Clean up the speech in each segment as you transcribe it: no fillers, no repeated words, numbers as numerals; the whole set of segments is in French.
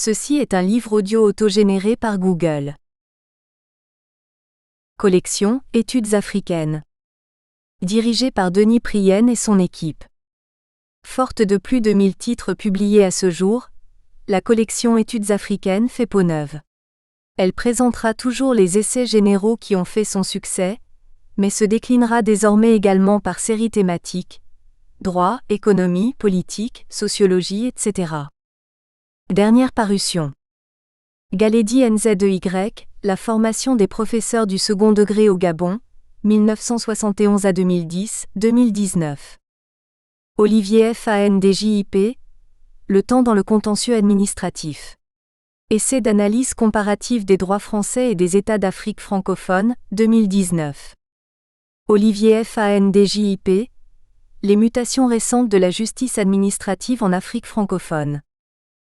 Ceci est un livre audio autogénéré par Google. Collection Études africaines. Dirigé par Denis Prienne et son équipe. Forte de plus de 1000 titres publiés à ce jour, la collection Études africaines fait peau neuve. Elle présentera toujours les essais généraux qui ont fait son succès, mais se déclinera désormais également par séries thématiques, droit, économie, politique, sociologie, etc. Dernière parution. Galedi Nzey, la formation des professeurs du second degré au Gabon, 1971 à 2010, 2019. Olivier Fandjip, le temps dans le contentieux administratif. Essai d'analyse comparative des droits français et des États d'Afrique francophone, 2019. Olivier Fandjip, les mutations récentes de la justice administrative en Afrique francophone.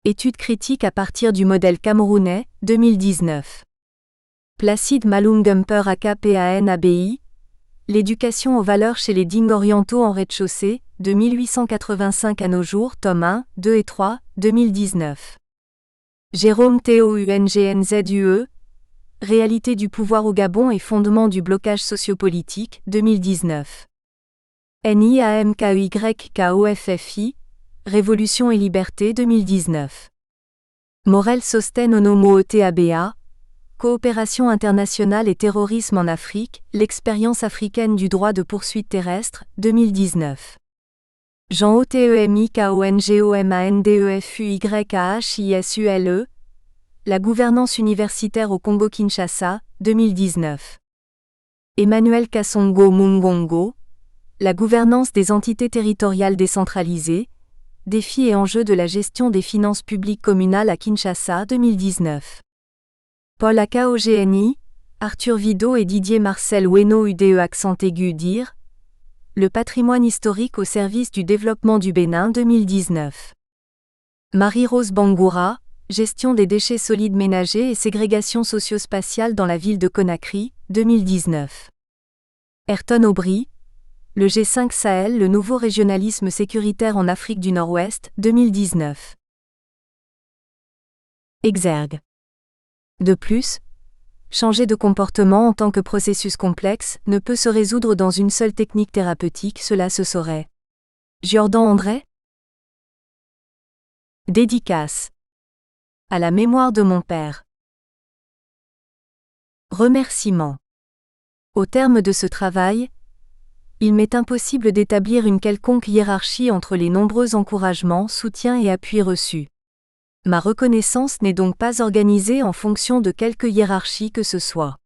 Étude critique à partir du modèle camerounais, 2019. Placide Malungumper AKPANABI, l'éducation aux valeurs chez les Ding orientaux en rez-de-chaussée, de 1885 à nos jours, tome 1, 2 et 3, 2019. Jérôme Toungnzue, réalité du pouvoir au Gabon et fondement du blocage sociopolitique, 2019. NIAMKYKOFFI, Révolution et liberté 2019. Morel Sosten Onomo TABA, Coopération internationale et terrorisme en Afrique, l'expérience africaine du droit de poursuite terrestre, 2019. Jean Otemikongomandefuyasule, la gouvernance universitaire au Congo-Kinshasa, 2019. Emmanuel Kasongo Mungongo, la gouvernance des entités territoriales décentralisées, défis et enjeux de la gestion des finances publiques communales à Kinshasa 2019. Paul Akaogni, Arthur Vidot et Didier Marcel Weno UDE accent aigu dire, le patrimoine historique au service du développement du Bénin 2019. Marie-Rose Bangoura, gestion des déchets solides ménagers et ségrégation socio-spatiale dans la ville de Conakry, 2019. Ayrton Aubry, le G5 Sahel, le nouveau régionalisme sécuritaire en Afrique du Nord-Ouest, 2019. Exergue. De plus, changer de comportement en tant que processus complexe ne peut se résoudre dans une seule technique thérapeutique, cela se saurait. Jordan André. Dédicace. À la mémoire de mon père. Remerciements. Au terme de ce travail, il m'est impossible d'établir une quelconque hiérarchie entre les nombreux encouragements, soutiens et appuis reçus. Ma reconnaissance n'est donc pas organisée en fonction de quelque hiérarchie que ce soit.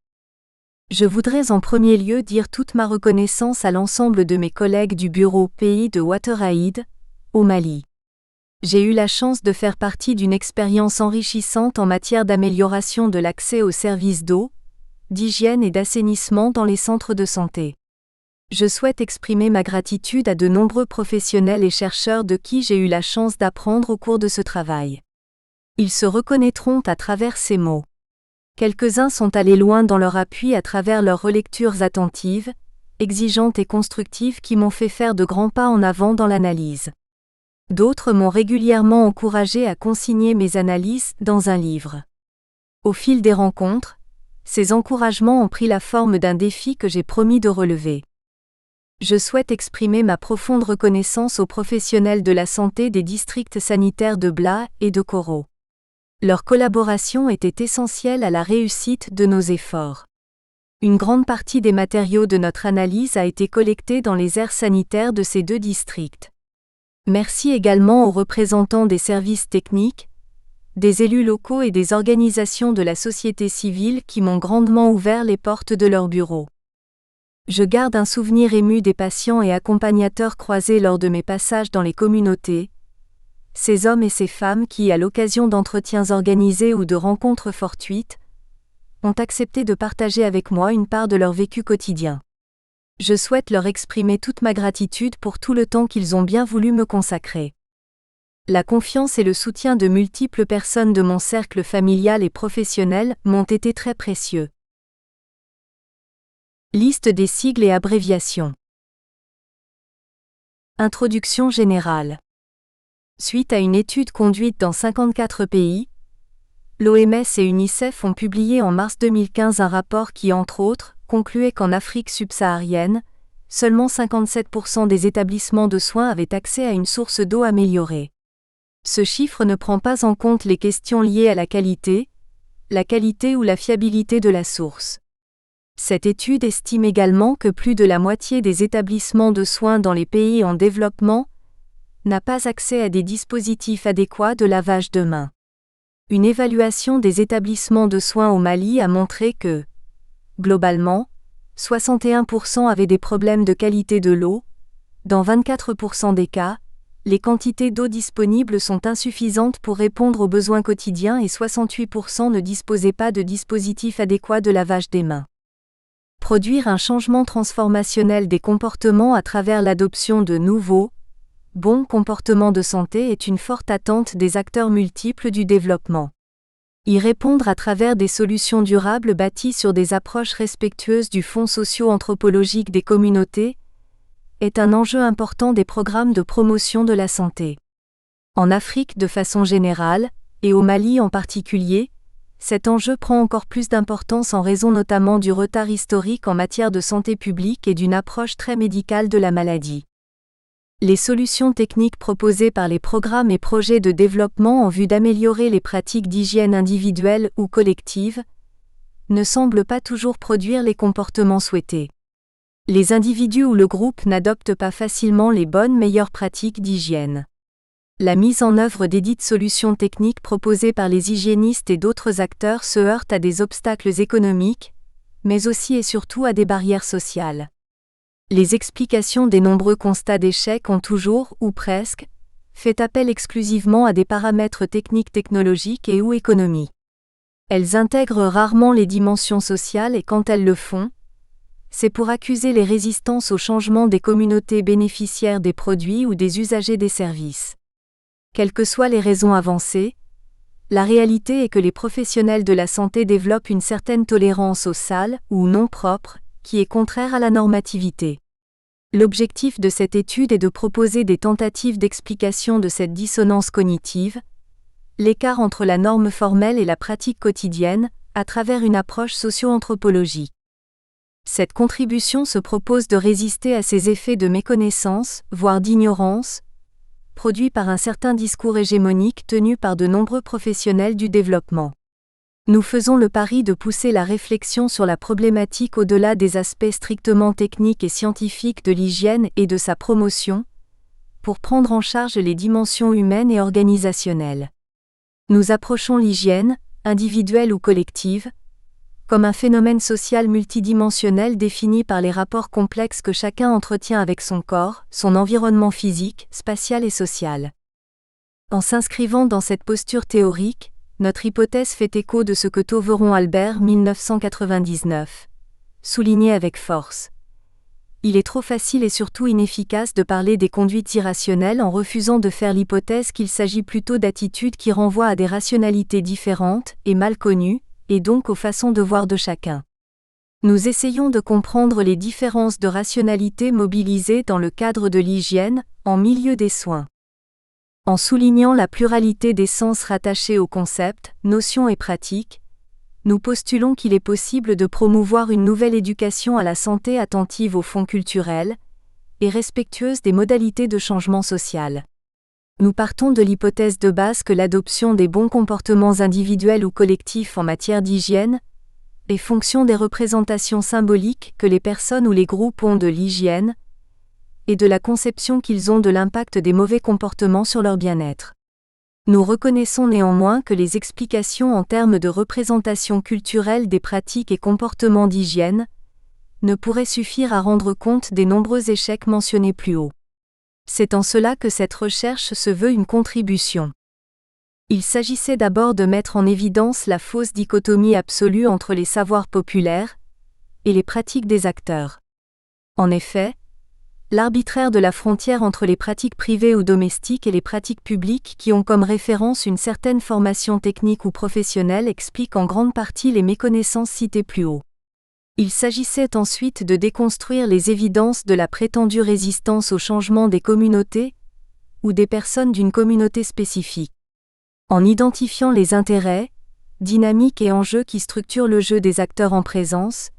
Je voudrais en premier lieu dire toute ma reconnaissance à l'ensemble de mes collègues du bureau pays de Ouattaraïd, au Mali. J'ai eu la chance de faire partie d'une expérience enrichissante en matière d'amélioration de l'accès aux services d'eau, d'hygiène et d'assainissement dans les centres de santé. Je souhaite exprimer ma gratitude à de nombreux professionnels et chercheurs de qui j'ai eu la chance d'apprendre au cours de ce travail. Ils se reconnaîtront à travers ces mots. Quelques-uns sont allés loin dans leur appui à travers leurs relectures attentives, exigeantes et constructives qui m'ont fait faire de grands pas en avant dans l'analyse. D'autres m'ont régulièrement encouragé à consigner mes analyses dans un livre. Au fil des rencontres, ces encouragements ont pris la forme d'un défi que j'ai promis de relever. Je souhaite exprimer ma profonde reconnaissance aux professionnels de la santé des districts sanitaires de Bla et de Koro. Leur collaboration était essentielle à la réussite de nos efforts. Une grande partie des matériaux de notre analyse a été collectée dans les aires sanitaires de ces deux districts. Merci également aux représentants des services techniques, des élus locaux et des organisations de la société civile qui m'ont grandement ouvert les portes de leurs bureaux. Je garde un souvenir ému des patients et accompagnateurs croisés lors de mes passages dans les communautés, ces hommes et ces femmes qui, à l'occasion d'entretiens organisés ou de rencontres fortuites, ont accepté de partager avec moi une part de leur vécu quotidien. Je souhaite leur exprimer toute ma gratitude pour tout le temps qu'ils ont bien voulu me consacrer. La confiance et le soutien de multiples personnes de mon cercle familial et professionnel m'ont été très précieux. Liste des sigles et abréviations. Introduction générale. Suite à une étude conduite dans 54 pays, l'OMS et UNICEF ont publié en mars 2015 un rapport qui, entre autres, concluait qu'en Afrique subsaharienne, seulement 57% des établissements de soins avaient accès à une source d'eau améliorée. Ce chiffre ne prend pas en compte les questions liées à la qualité ou la fiabilité de la source. Cette étude estime également que plus de la moitié des établissements de soins dans les pays en développement n'a pas accès à des dispositifs adéquats de lavage de mains. Une évaluation des établissements de soins au Mali a montré que, globalement, 61% avaient des problèmes de qualité de l'eau. Dans 24% des cas, les quantités d'eau disponibles sont insuffisantes pour répondre aux besoins quotidiens et 68% ne disposaient pas de dispositifs adéquats de lavage des mains. Produire un changement transformationnel des comportements à travers l'adoption de nouveaux, bons comportements de santé est une forte attente des acteurs multiples du développement. Y répondre à travers des solutions durables bâties sur des approches respectueuses du fonds socio-anthropologique des communautés est un enjeu important des programmes de promotion de la santé. En Afrique de façon générale, et au Mali en particulier, cet enjeu prend encore plus d'importance en raison notamment du retard historique en matière de santé publique et d'une approche très médicale de la maladie. Les solutions techniques proposées par les programmes et projets de développement en vue d'améliorer les pratiques d'hygiène individuelles ou collectives ne semblent pas toujours produire les comportements souhaités. Les individus ou le groupe n'adoptent pas facilement les meilleures pratiques d'hygiène. La mise en œuvre des dites solutions techniques proposées par les hygiénistes et d'autres acteurs se heurte à des obstacles économiques, mais aussi et surtout à des barrières sociales. Les explications des nombreux constats d'échec ont toujours, ou presque, fait appel exclusivement à des paramètres techniques technologiques et ou économiques. Elles intègrent rarement les dimensions sociales et quand elles le font, c'est pour accuser les résistances au changement des communautés bénéficiaires des produits ou des usagers des services. Quelles que soient les raisons avancées, la réalité est que les professionnels de la santé développent une certaine tolérance aux sales ou non propres, qui est contraire à la normativité. L'objectif de cette étude est de proposer des tentatives d'explication de cette dissonance cognitive, l'écart entre la norme formelle et la pratique quotidienne, à travers une approche socio-anthropologique. Cette contribution se propose de résister à ces effets de méconnaissance, voire d'ignorance, produits par un certain discours hégémonique tenu par de nombreux professionnels du développement. Nous faisons le pari de pousser la réflexion sur la problématique au-delà des aspects strictement techniques et scientifiques de l'hygiène et de sa promotion, pour prendre en charge les dimensions humaines et organisationnelles. Nous approchons l'hygiène, individuelle ou collective, comme un phénomène social multidimensionnel défini par les rapports complexes que chacun entretient avec son corps, son environnement physique, spatial et social. En s'inscrivant dans cette posture théorique, notre hypothèse fait écho de ce que Toveron Albert 1999 soulignait avec force. Il est trop facile et surtout inefficace de parler des conduites irrationnelles en refusant de faire l'hypothèse qu'il s'agit plutôt d'attitudes qui renvoient à des rationalités différentes et mal connues, et donc aux façons de voir de chacun. Nous essayons de comprendre les différences de rationalité mobilisées dans le cadre de l'hygiène, en milieu des soins. En soulignant la pluralité des sens rattachés aux concepts, notions et pratiques, nous postulons qu'il est possible de promouvoir une nouvelle éducation à la santé attentive aux fonds culturels et respectueuse des modalités de changement social. Nous partons de l'hypothèse de base que l'adoption des bons comportements individuels ou collectifs en matière d'hygiène est fonction des représentations symboliques que les personnes ou les groupes ont de l'hygiène et de la conception qu'ils ont de l'impact des mauvais comportements sur leur bien-être. Nous reconnaissons néanmoins que les explications en termes de représentation culturelle des pratiques et comportements d'hygiène ne pourraient suffire à rendre compte des nombreux échecs mentionnés plus haut. C'est en cela que cette recherche se veut une contribution. Il s'agissait d'abord de mettre en évidence la fausse dichotomie absolue entre les savoirs populaires et les pratiques des acteurs. En effet, l'arbitraire de la frontière entre les pratiques privées ou domestiques et les pratiques publiques qui ont comme référence une certaine formation technique ou professionnelle explique en grande partie les méconnaissances citées plus haut. Il s'agissait ensuite de déconstruire les évidences de la prétendue résistance au changement des communautés ou des personnes d'une communauté spécifique. En identifiant les intérêts, dynamique et enjeux qui structurent le jeu des acteurs en présence,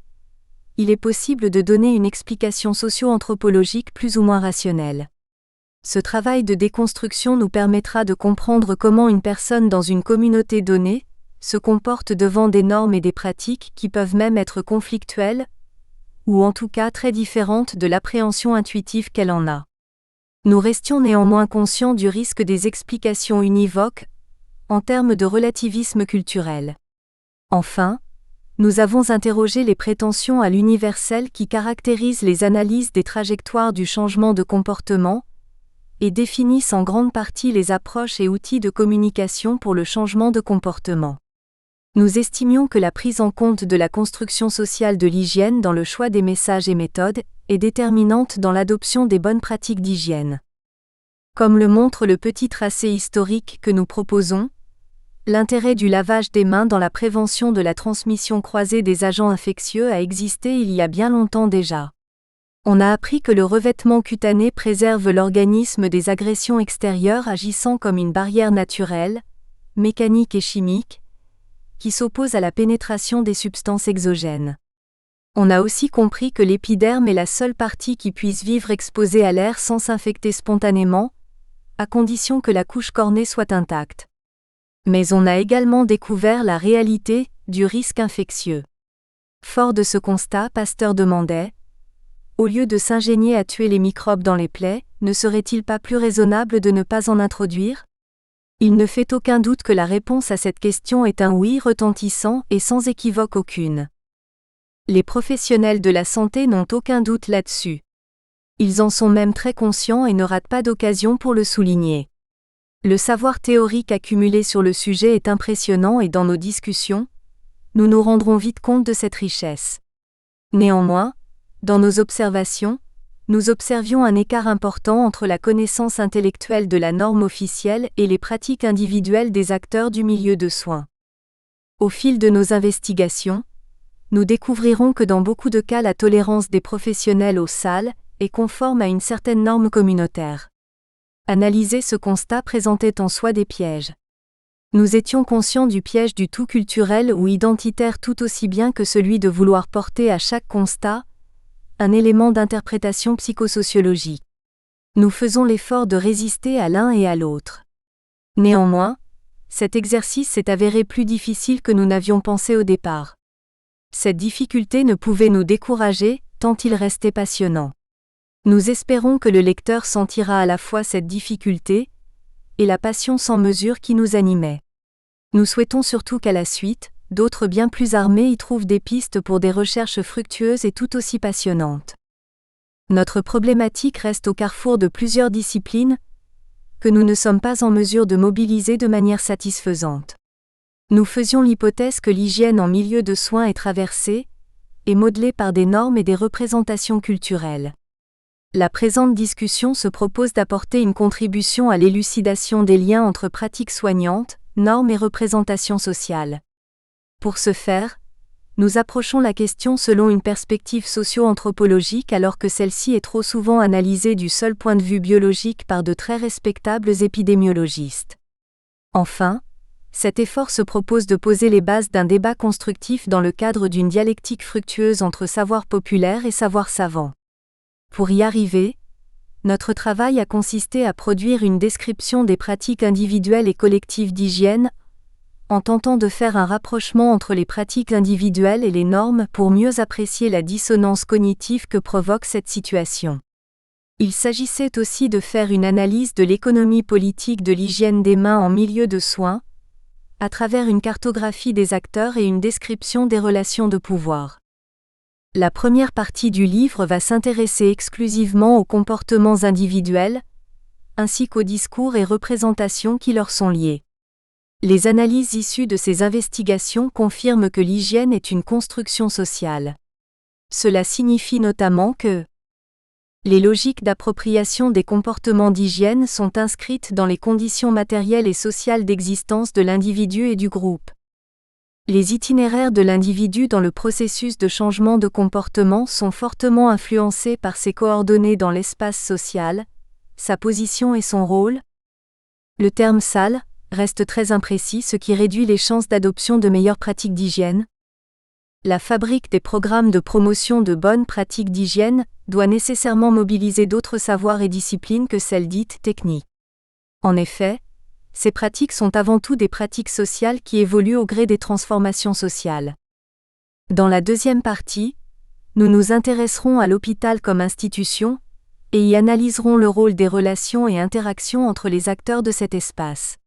il est possible de donner une explication socio-anthropologique plus ou moins rationnelle. Ce travail de déconstruction nous permettra de comprendre comment une personne dans une communauté donnée se comporte devant des normes et des pratiques qui peuvent même être conflictuelles, ou en tout cas très différentes de l'appréhension intuitive qu'elle en a. Nous restions néanmoins conscients du risque des explications univoques, en termes de relativisme culturel. Enfin, nous avons interrogé les prétentions à l'universel qui caractérisent les analyses des trajectoires du changement de comportement, et définissent en grande partie les approches et outils de communication pour le changement de comportement. Nous estimions que la prise en compte de la construction sociale de l'hygiène dans le choix des messages et méthodes est déterminante dans l'adoption des bonnes pratiques d'hygiène. Comme le montre le petit tracé historique que nous proposons, l'intérêt du lavage des mains dans la prévention de la transmission croisée des agents infectieux a existé il y a bien longtemps déjà. On a appris que le revêtement cutané préserve l'organisme des agressions extérieures agissant comme une barrière naturelle, mécanique et chimique, qui s'oppose à la pénétration des substances exogènes. On a aussi compris que l'épiderme est la seule partie qui puisse vivre exposée à l'air sans s'infecter spontanément, à condition que la couche cornée soit intacte. Mais on a également découvert la réalité du risque infectieux. Fort de ce constat, Pasteur demandait : au lieu de s'ingénier à tuer les microbes dans les plaies, ne serait-il pas plus raisonnable de ne pas en introduire ? Il ne fait aucun doute que la réponse à cette question est un oui retentissant et sans équivoque aucune. Les professionnels de la santé n'ont aucun doute là-dessus. Ils en sont même très conscients et ne ratent pas d'occasion pour le souligner. Le savoir théorique accumulé sur le sujet est impressionnant et dans nos discussions, nous nous rendrons vite compte de cette richesse. Néanmoins, dans nos observations, nous observions un écart important entre la connaissance intellectuelle de la norme officielle et les pratiques individuelles des acteurs du milieu de soins. Au fil de nos investigations, nous découvrirons que dans beaucoup de cas la tolérance des professionnels aux salles est conforme à une certaine norme communautaire. Analyser ce constat présentait en soi des pièges. Nous étions conscients du piège du tout culturel ou identitaire tout aussi bien que celui de vouloir porter à chaque constat un élément d'interprétation psychosociologique. Nous faisons l'effort de résister à l'un et à l'autre. Néanmoins, cet exercice s'est avéré plus difficile que nous n'avions pensé au départ. Cette difficulté ne pouvait nous décourager, tant il restait passionnant. Nous espérons que le lecteur sentira à la fois cette difficulté et la passion sans mesure qui nous animait. Nous souhaitons surtout qu'à la suite, d'autres bien plus armés y trouvent des pistes pour des recherches fructueuses et tout aussi passionnantes. Notre problématique reste au carrefour de plusieurs disciplines que nous ne sommes pas en mesure de mobiliser de manière satisfaisante. Nous faisions l'hypothèse que l'hygiène en milieu de soins est traversée et modelée par des normes et des représentations culturelles. La présente discussion se propose d'apporter une contribution à l'élucidation des liens entre pratiques soignantes, normes et représentations sociales. Pour ce faire, nous approchons la question selon une perspective socio-anthropologique alors que celle-ci est trop souvent analysée du seul point de vue biologique par de très respectables épidémiologistes. Enfin, cet effort se propose de poser les bases d'un débat constructif dans le cadre d'une dialectique fructueuse entre savoir populaire et savoir savant. Pour y arriver, notre travail a consisté à produire une description des pratiques individuelles et collectives d'hygiène, en tentant de faire un rapprochement entre les pratiques individuelles et les normes pour mieux apprécier la dissonance cognitive que provoque cette situation. Il s'agissait aussi de faire une analyse de l'économie politique de l'hygiène des mains en milieu de soins, à travers une cartographie des acteurs et une description des relations de pouvoir. La première partie du livre va s'intéresser exclusivement aux comportements individuels, ainsi qu'aux discours et représentations qui leur sont liés. Les analyses issues de ces investigations confirment que l'hygiène est une construction sociale. Cela signifie notamment que les logiques d'appropriation des comportements d'hygiène sont inscrites dans les conditions matérielles et sociales d'existence de l'individu et du groupe. Les itinéraires de l'individu dans le processus de changement de comportement sont fortement influencés par ses coordonnées dans l'espace social, sa position et son rôle. Le terme salle reste très imprécis, ce qui réduit les chances d'adoption de meilleures pratiques d'hygiène. La fabrique des programmes de promotion de bonnes pratiques d'hygiène doit nécessairement mobiliser d'autres savoirs et disciplines que celles dites techniques. En effet, ces pratiques sont avant tout des pratiques sociales qui évoluent au gré des transformations sociales. Dans la deuxième partie, nous nous intéresserons à l'hôpital comme institution, et y analyserons le rôle des relations et interactions entre les acteurs de cet espace.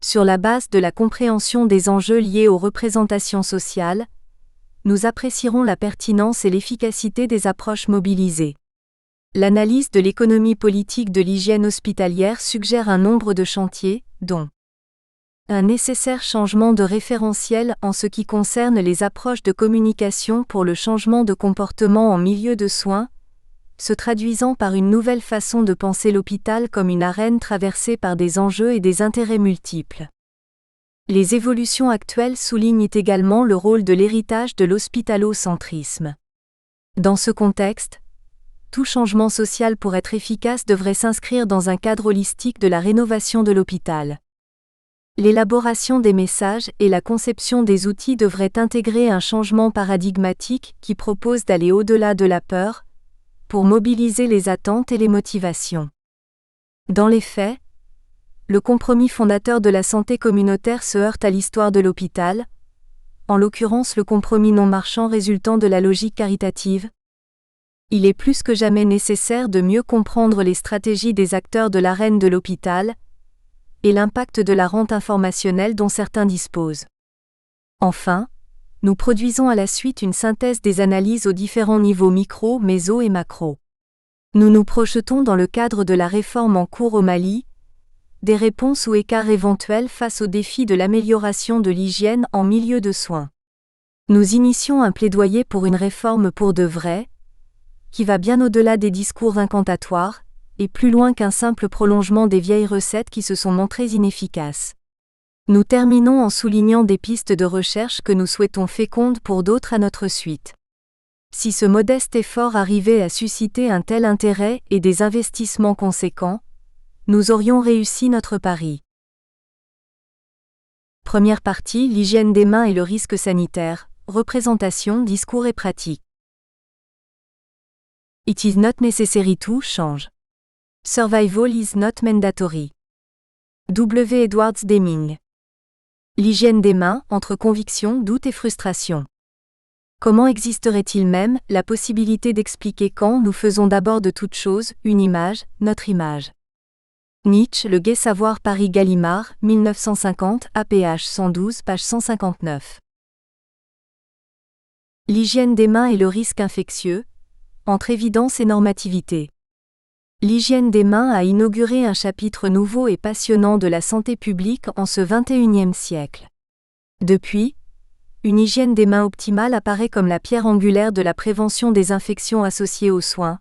Sur la base de la compréhension des enjeux liés aux représentations sociales, nous apprécierons la pertinence et l'efficacité des approches mobilisées. L'analyse de l'économie politique de l'hygiène hospitalière suggère un nombre de chantiers, dont un nécessaire changement de référentiel en ce qui concerne les approches de communication pour le changement de comportement en milieu de soins, se traduisant par une nouvelle façon de penser l'hôpital comme une arène traversée par des enjeux et des intérêts multiples. Les évolutions actuelles soulignent également le rôle de l'héritage de l'hospitalocentrisme. Dans ce contexte, tout changement social pour être efficace devrait s'inscrire dans un cadre holistique de la rénovation de l'hôpital. L'élaboration des messages et la conception des outils devraient intégrer un changement paradigmatique qui propose d'aller au-delà de la peur, pour mobiliser les attentes et les motivations. Dans les faits, le compromis fondateur de la santé communautaire se heurte à l'histoire de l'hôpital, en l'occurrence le compromis non marchand résultant de la logique caritative. Il est plus que jamais nécessaire de mieux comprendre les stratégies des acteurs de l'arène de l'hôpital et l'impact de la rente informationnelle dont certains disposent. Enfin, nous produisons à la suite une synthèse des analyses aux différents niveaux micro, méso et macro. Nous nous projetons dans le cadre de la réforme en cours au Mali, des réponses ou écarts éventuels face aux défis de l'amélioration de l'hygiène en milieu de soins. Nous initions un plaidoyer pour une réforme pour de vrai, qui va bien au-delà des discours incantatoires, et plus loin qu'un simple prolongement des vieilles recettes qui se sont montrées inefficaces. Nous terminons en soulignant des pistes de recherche que nous souhaitons fécondes pour d'autres à notre suite. Si ce modeste effort arrivait à susciter un tel intérêt et des investissements conséquents, nous aurions réussi notre pari. Première partie, l'hygiène des mains et le risque sanitaire, représentation, discours et pratique. It is not necessary to change. Survival is not mandatory. W. Edwards Deming. L'hygiène des mains, entre conviction, doute et frustration. Comment existerait-il même la possibilité d'expliquer quand nous faisons d'abord de toute chose une image, notre image? Nietzsche, Le Gai Savoir, Paris Gallimard, 1950, APH 112, page 159. L'hygiène des mains et le risque infectieux, entre évidence et normativité. L'hygiène des mains a inauguré un chapitre nouveau et passionnant de la santé publique en ce XXIe siècle. Depuis, une hygiène des mains optimale apparaît comme la pierre angulaire de la prévention des infections associées aux soins.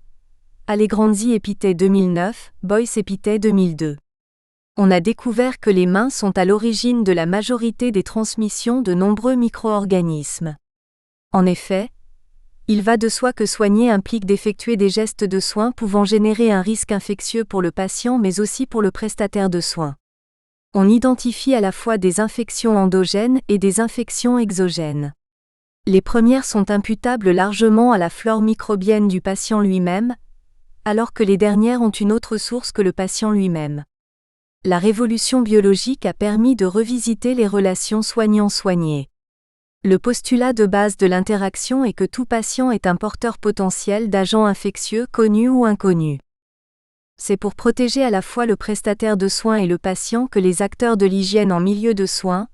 Allegranzi Epithet 2009, Boyce Epithet 2002. On a découvert que les mains sont à l'origine de la majorité des transmissions de nombreux micro-organismes. En effet, il va de soi que soigner implique d'effectuer des gestes de soins pouvant générer un risque infectieux pour le patient mais aussi pour le prestataire de soins. On identifie à la fois des infections endogènes et des infections exogènes. Les premières sont imputables largement à la flore microbienne du patient lui-même, alors que les dernières ont une autre source que le patient lui-même. La révolution biologique a permis de revisiter les relations soignant-soigné. Le postulat de base de l'interaction est que tout patient est un porteur potentiel d'agents infectieux connus ou inconnus. C'est pour protéger à la fois le prestataire de soins et le patient que les acteurs de l'hygiène en milieu de soins,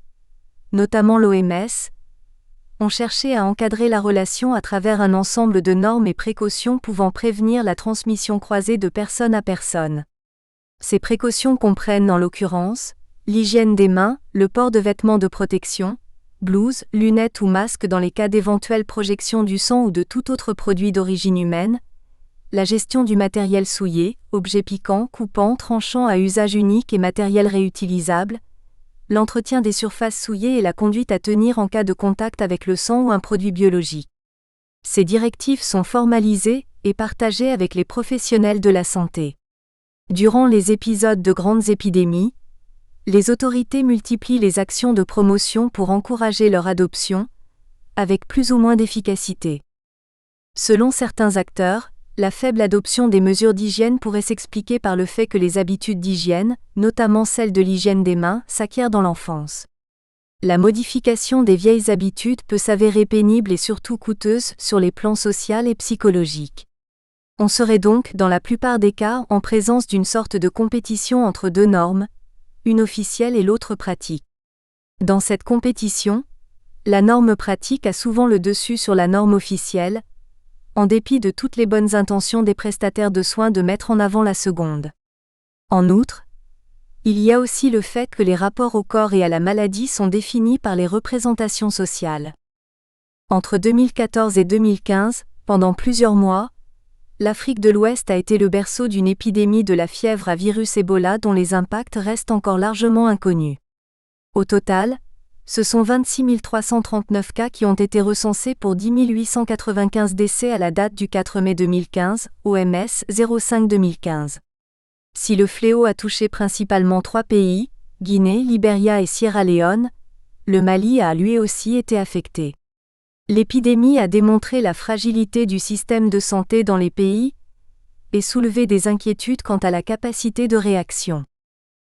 notamment l'OMS, ont cherché à encadrer la relation à travers un ensemble de normes et précautions pouvant prévenir la transmission croisée de personne à personne. Ces précautions comprennent en l'occurrence l'hygiène des mains, le port de vêtements de protection, blouses, lunettes ou masques dans les cas d'éventuelles projections du sang ou de tout autre produit d'origine humaine, la gestion du matériel souillé, objets piquants, coupants, tranchants à usage unique et matériel réutilisable, l'entretien des surfaces souillées et la conduite à tenir en cas de contact avec le sang ou un produit biologique. Ces directives sont formalisées et partagées avec les professionnels de la santé. Durant les épisodes de grandes épidémies, Les autorités multiplient les actions de promotion pour encourager leur adoption, avec plus ou moins d'efficacité. Selon certains acteurs, la faible adoption des mesures d'hygiène pourrait s'expliquer par le fait que les habitudes d'hygiène, notamment celles de l'hygiène des mains, s'acquièrent dans l'enfance. La modification des vieilles habitudes peut s'avérer pénible et surtout coûteuse sur les plans social et psychologique. On serait donc, dans la plupart des cas, en présence d'une sorte de compétition entre deux normes, une officielle et l'autre pratique. Dans cette compétition, la norme pratique a souvent le dessus sur la norme officielle, en dépit de toutes les bonnes intentions des prestataires de soins de mettre en avant la seconde. En outre, il y a aussi le fait que les rapports au corps et à la maladie sont définis par les représentations sociales. Entre 2014 et 2015, pendant plusieurs mois, l'Afrique de l'Ouest a été le berceau d'une épidémie de la fièvre à virus Ebola dont les impacts restent encore largement inconnus. Au total, ce sont 26 339 cas qui ont été recensés pour 10 895 décès à la date du 4 mai 2015, OMS 05-2015. Si le fléau a touché principalement 3 pays, Guinée, Libéria et Sierra Leone, le Mali a lui aussi été affecté. L'épidémie a démontré la fragilité du système de santé dans les pays et soulevé des inquiétudes quant à la capacité de réaction.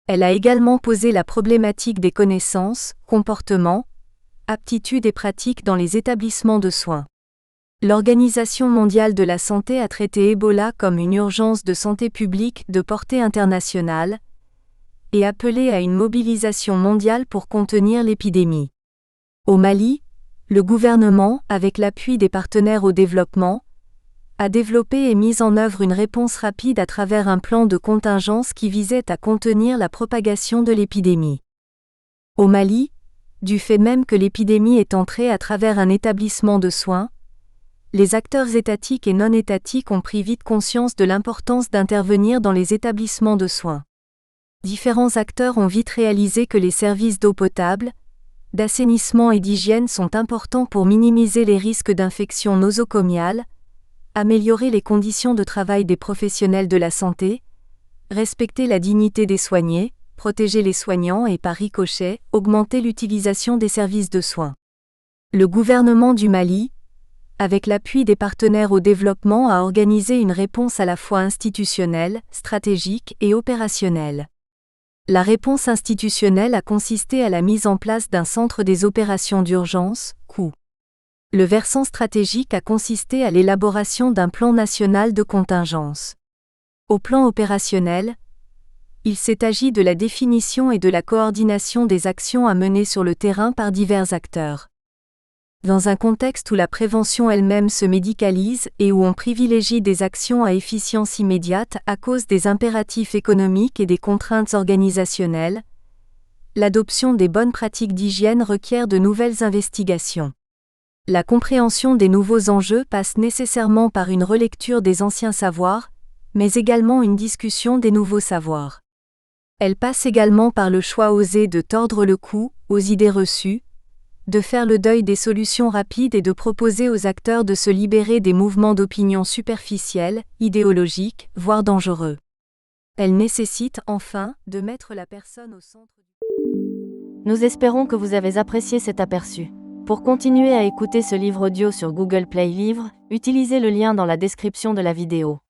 Elle a également posé la problématique des connaissances, comportements, aptitudes et pratiques dans les établissements de soins. L'Organisation mondiale de la santé a traité Ebola comme une urgence de santé publique de portée internationale et appelé à une mobilisation mondiale pour contenir l'épidémie. Au Mali, le gouvernement, avec l'appui des partenaires au développement, a développé et mis en œuvre une réponse rapide à travers un plan de contingence qui visait à contenir la propagation de l'épidémie. Au Mali, du fait même que l'épidémie est entrée à travers un établissement de soins, les acteurs étatiques et non étatiques ont pris vite conscience de l'importance d'intervenir dans les établissements de soins. Différents acteurs ont vite réalisé que les services d'eau potable, d'assainissement et d'hygiène sont importants pour minimiser les risques d'infections nosocomiales, améliorer les conditions de travail des professionnels de la santé, respecter la dignité des soignés, protéger les soignants et par ricochet, augmenter l'utilisation des services de soins. Le gouvernement du Mali, avec l'appui des partenaires au développement, a organisé une réponse à la fois institutionnelle, stratégique et opérationnelle. La réponse institutionnelle a consisté à la mise en place d'un centre des opérations d'urgence, COU. Le versant stratégique a consisté à l'élaboration d'un plan national de contingence. Au plan opérationnel, il s'est agi de la définition et de la coordination des actions à mener sur le terrain par divers acteurs. Dans un contexte où la prévention elle-même se médicalise et où on privilégie des actions à efficience immédiate à cause des impératifs économiques et des contraintes organisationnelles, l'adoption des bonnes pratiques d'hygiène requiert de nouvelles investigations. La compréhension des nouveaux enjeux passe nécessairement par une relecture des anciens savoirs, mais également une discussion des nouveaux savoirs. Elle passe également par le choix osé de tordre le cou aux idées reçues, de faire le deuil des solutions rapides et de proposer aux acteurs de se libérer des mouvements d'opinion superficiels, idéologiques, voire dangereux. Elle nécessite, enfin, de mettre la personne au centre. Nous espérons que vous avez apprécié cet aperçu. Pour continuer à écouter ce livre audio sur Google Play Livres, utilisez le lien dans la description de la vidéo.